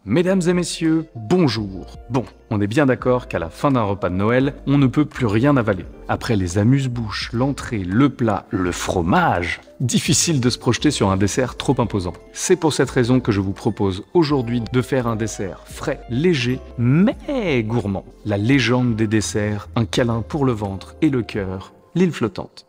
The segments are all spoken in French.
Mesdames et messieurs, bonjour. Bon, on est bien d'accord qu'à la fin d'un repas de Noël, on ne peut plus rien avaler. Après les amuse-bouches, l'entrée, le plat, le fromage, difficile de se projeter sur un dessert trop imposant. C'est pour cette raison que je vous propose aujourd'hui de faire un dessert frais, léger, mais gourmand. La légende des desserts, un câlin pour le ventre et le cœur, l'île flottante.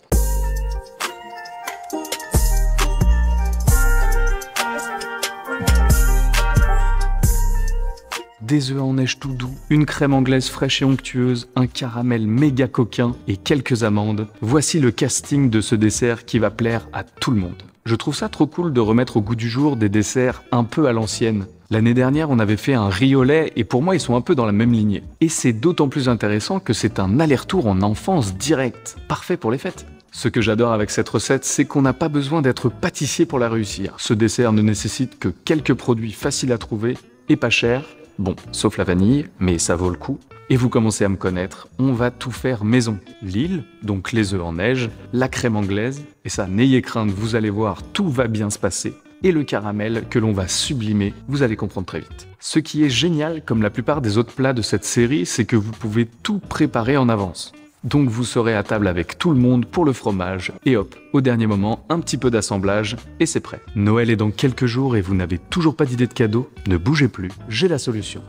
Des œufs en neige tout doux, une crème anglaise fraîche et onctueuse, un caramel méga coquin et quelques amandes. Voici le casting de ce dessert qui va plaire à tout le monde. Je trouve ça trop cool de remettre au goût du jour des desserts un peu à l'ancienne. L'année dernière, on avait fait un riz au lait et pour moi, ils sont un peu dans la même lignée. Et c'est d'autant plus intéressant que c'est un aller-retour en enfance direct. Parfait pour les fêtes. Ce que j'adore avec cette recette, c'est qu'on n'a pas besoin d'être pâtissier pour la réussir. Ce dessert ne nécessite que quelques produits faciles à trouver et pas chers. Bon, sauf la vanille, mais ça vaut le coup. Et vous commencez à me connaître, on va tout faire maison. L'île, donc les œufs en neige, la crème anglaise, et ça, n'ayez crainte, vous allez voir, tout va bien se passer. Et le caramel que l'on va sublimer, vous allez comprendre très vite. Ce qui est génial, comme la plupart des autres plats de cette série, c'est que vous pouvez tout préparer en avance. Donc vous serez à table avec tout le monde pour le fromage, et hop, au dernier moment, un petit peu d'assemblage, et c'est prêt. Noël est dans quelques jours et vous n'avez toujours pas d'idée de cadeau? Ne bougez plus, j'ai la solution.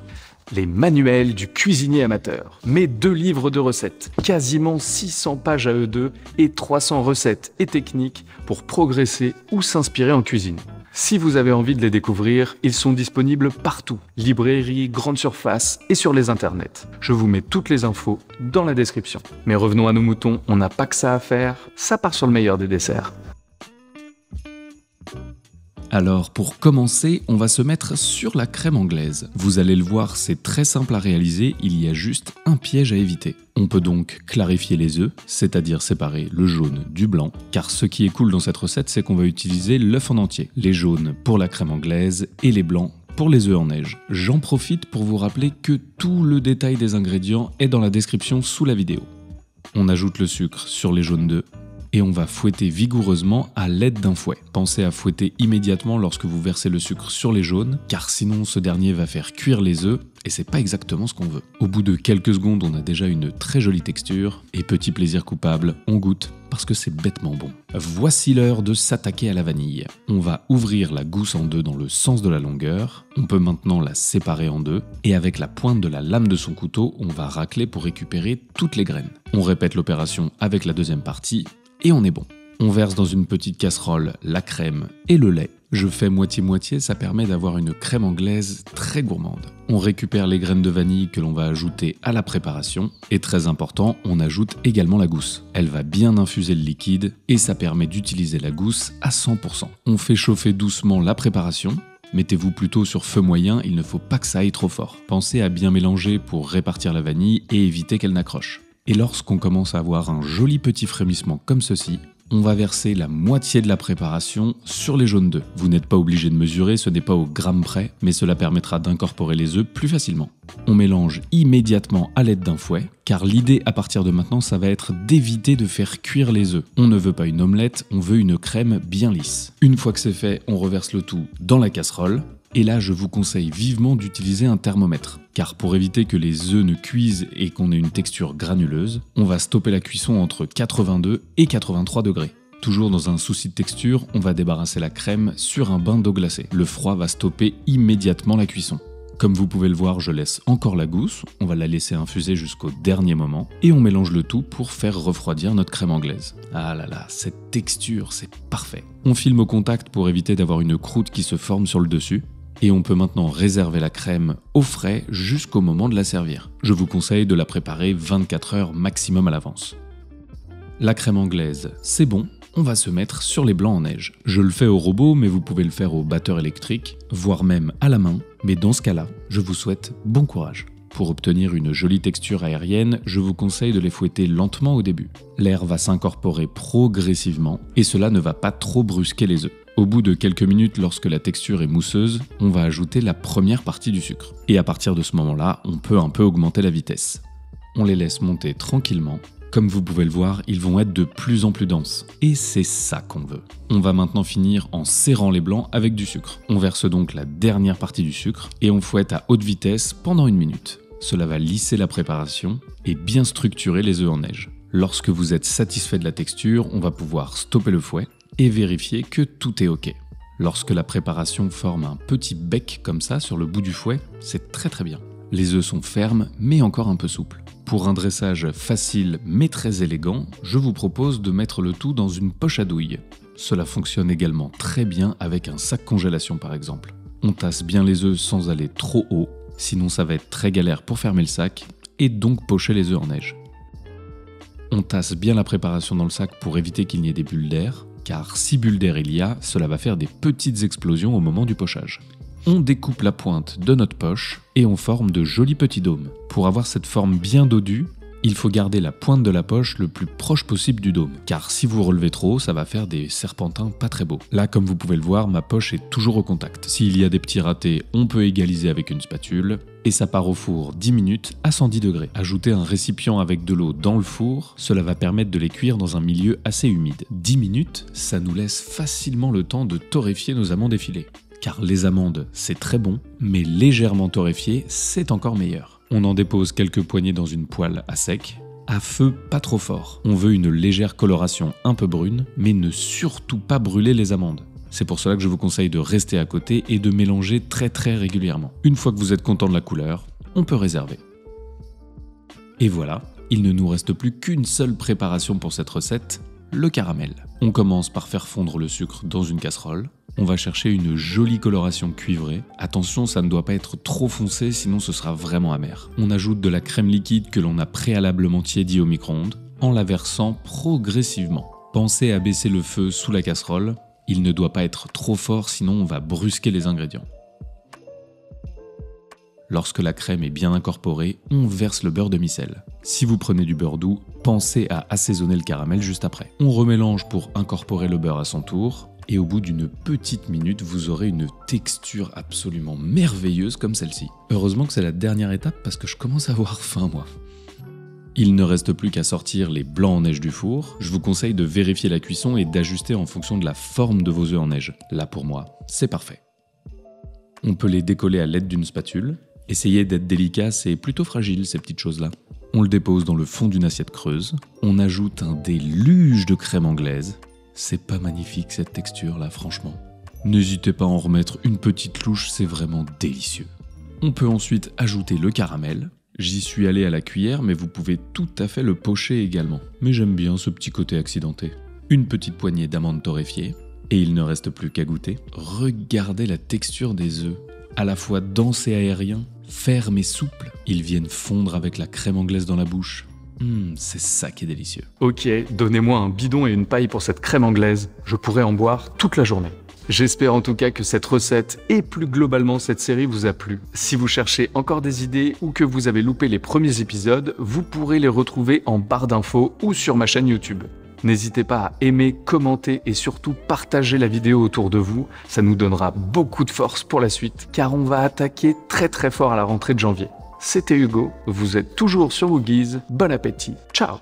Les manuels du cuisinier amateur. Mes 2 livres de recettes, quasiment 600 pages à eux deux, et 300 recettes et techniques pour progresser ou s'inspirer en cuisine. Si vous avez envie de les découvrir, ils sont disponibles partout, librairies, grandes surfaces et sur les internets. Je vous mets toutes les infos dans la description. Mais revenons à nos moutons, on n'a pas que ça à faire, ça part sur le meilleur des desserts. Alors pour commencer, on va se mettre sur la crème anglaise. Vous allez le voir, c'est très simple à réaliser, il y a juste un piège à éviter. On peut donc clarifier les œufs, c'est-à-dire séparer le jaune du blanc, car ce qui est cool dans cette recette, c'est qu'on va utiliser l'œuf en entier. Les jaunes pour la crème anglaise et les blancs pour les œufs en neige. J'en profite pour vous rappeler que tout le détail des ingrédients est dans la description sous la vidéo. On ajoute le sucre sur les jaunes d'œufs, et on va fouetter vigoureusement à l'aide d'un fouet. Pensez à fouetter immédiatement lorsque vous versez le sucre sur les jaunes, car sinon ce dernier va faire cuire les œufs, et c'est pas exactement ce qu'on veut. Au bout de quelques secondes, on a déjà une très jolie texture, et petit plaisir coupable, on goûte, parce que c'est bêtement bon. Voici l'heure de s'attaquer à la vanille. On va ouvrir la gousse en deux dans le sens de la longueur, on peut maintenant la séparer en deux, et avec la pointe de la lame de son couteau, on va racler pour récupérer toutes les graines. On répète l'opération avec la deuxième partie, et on est bon. On verse dans une petite casserole la crème et le lait. Je fais moitié-moitié, ça permet d'avoir une crème anglaise très gourmande. On récupère les graines de vanille que l'on va ajouter à la préparation. Et très important, on ajoute également la gousse. Elle va bien infuser le liquide et ça permet d'utiliser la gousse à 100%. On fait chauffer doucement la préparation. Mettez-vous plutôt sur feu moyen, il ne faut pas que ça aille trop fort. Pensez à bien mélanger pour répartir la vanille et éviter qu'elle n'accroche. Et lorsqu'on commence à avoir un joli petit frémissement comme ceci, on va verser la moitié de la préparation sur les jaunes d'œufs. Vous n'êtes pas obligé de mesurer, ce n'est pas au gramme près, mais cela permettra d'incorporer les œufs plus facilement. On mélange immédiatement à l'aide d'un fouet, car l'idée à partir de maintenant, ça va être d'éviter de faire cuire les œufs. On ne veut pas une omelette, on veut une crème bien lisse. Une fois que c'est fait, on reverse le tout dans la casserole. Et là, je vous conseille vivement d'utiliser un thermomètre. Car pour éviter que les œufs ne cuisent et qu'on ait une texture granuleuse, on va stopper la cuisson entre 82 et 83 degrés. Toujours dans un souci de texture, on va débarrasser la crème sur un bain d'eau glacée. Le froid va stopper immédiatement la cuisson. Comme vous pouvez le voir, je laisse encore la gousse, on va la laisser infuser jusqu'au dernier moment, et on mélange le tout pour faire refroidir notre crème anglaise. Ah là là, cette texture, c'est parfait. On filme au contact pour éviter d'avoir une croûte qui se forme sur le dessus. Et on peut maintenant réserver la crème au frais jusqu'au moment de la servir. Je vous conseille de la préparer 24 heures maximum à l'avance. La crème anglaise, c'est bon, on va se mettre sur les blancs en neige. Je le fais au robot, mais vous pouvez le faire au batteur électrique, voire même à la main. Mais dans ce cas-là, je vous souhaite bon courage. Pour obtenir une jolie texture aérienne, je vous conseille de les fouetter lentement au début. L'air va s'incorporer progressivement et cela ne va pas trop brusquer les œufs. Au bout de quelques minutes, lorsque la texture est mousseuse, on va ajouter la première partie du sucre. Et à partir de ce moment-là, on peut un peu augmenter la vitesse. On les laisse monter tranquillement, Comme vous pouvez le voir, ils vont être de plus en plus denses. Et c'est ça qu'on veut. On va maintenant finir en serrant les blancs avec du sucre. On verse donc la dernière partie du sucre et on fouette à haute vitesse pendant 1 minute. Cela va lisser la préparation et bien structurer les œufs en neige. Lorsque vous êtes satisfait de la texture, on va pouvoir stopper le fouet et vérifier que tout est OK. Lorsque la préparation forme un petit bec comme ça sur le bout du fouet, c'est très bien. Les œufs sont fermes mais encore un peu souples. Pour un dressage facile mais très élégant, je vous propose de mettre le tout dans une poche à douille. Cela fonctionne également très bien avec un sac congélation par exemple. On tasse bien les œufs sans aller trop haut, sinon ça va être très galère pour fermer le sac et donc pocher les œufs en neige. On tasse bien la préparation dans le sac pour éviter qu'il n'y ait des bulles d'air, car si bulles d'air il y a, cela va faire des petites explosions au moment du pochage. On découpe la pointe de notre poche et on forme de jolis petits dômes. Pour avoir cette forme bien dodue, il faut garder la pointe de la poche le plus proche possible du dôme, car si vous relevez trop, ça va faire des serpentins pas très beaux. Là, comme vous pouvez le voir, ma poche est toujours au contact. S'il y a des petits ratés, on peut égaliser avec une spatule, et ça part au four 10 minutes à 110 degrés. Ajouter un récipient avec de l'eau dans le four, cela va permettre de les cuire dans un milieu assez humide. 10 minutes, ça nous laisse facilement le temps de torréfier nos amandes effilées. Car les amandes, c'est très bon, mais légèrement torréfiées, c'est encore meilleur. On en dépose quelques poignées dans une poêle à sec, à feu pas trop fort. On veut une légère coloration un peu brune, mais ne surtout pas brûler les amandes. C'est pour cela que je vous conseille de rester à côté et de mélanger très régulièrement. Une fois que vous êtes content de la couleur, on peut réserver. Et voilà, il ne nous reste plus qu'une seule préparation pour cette recette, le caramel. On commence par faire fondre le sucre dans une casserole. On va chercher une jolie coloration cuivrée. Attention, ça ne doit pas être trop foncé, sinon ce sera vraiment amer. On ajoute de la crème liquide que l'on a préalablement tiédie au micro-ondes, en la versant progressivement. Pensez à baisser le feu sous la casserole. Il ne doit pas être trop fort, sinon on va brusquer les ingrédients. Lorsque la crème est bien incorporée, on verse le beurre demi-sel. Si vous prenez du beurre doux, pensez à assaisonner le caramel juste après. On remélange pour incorporer le beurre à son tour, et au bout d'une petite minute, vous aurez une texture absolument merveilleuse comme celle-ci. Heureusement que c'est la dernière étape parce que je commence à avoir faim moi. Il ne reste plus qu'à sortir les blancs en neige du four. Je vous conseille de vérifier la cuisson et d'ajuster en fonction de la forme de vos œufs en neige. Là pour moi, c'est parfait. On peut les décoller à l'aide d'une spatule. Essayez d'être délicat, c'est plutôt fragile ces petites choses-là. On le dépose dans le fond d'une assiette creuse. On ajoute un déluge de crème anglaise. C'est pas magnifique cette texture là, franchement. N'hésitez pas à en remettre une petite louche, c'est vraiment délicieux. On peut ensuite ajouter le caramel. J'y suis allé à la cuillère, mais vous pouvez tout à fait le pocher également. Mais j'aime bien ce petit côté accidenté. Une petite poignée d'amandes torréfiées. Et il ne reste plus qu'à goûter. Regardez la texture des œufs. À la fois dense et aérien, ferme et souple. Ils viennent fondre avec la crème anglaise dans la bouche. C'est ça qui est délicieux. Ok, donnez-moi un bidon et une paille pour cette crème anglaise. Je pourrais en boire toute la journée. J'espère en tout cas que cette recette et plus globalement cette série vous a plu. Si vous cherchez encore des idées ou que vous avez loupé les premiers épisodes, vous pourrez les retrouver en barre d'infos ou sur ma chaîne YouTube. N'hésitez pas à aimer, commenter et surtout partager la vidéo autour de vous. Ça nous donnera beaucoup de force pour la suite car on va attaquer très fort à la rentrée de janvier. C'était Hugo, vous êtes toujours sur Woogies, bon appétit, ciao!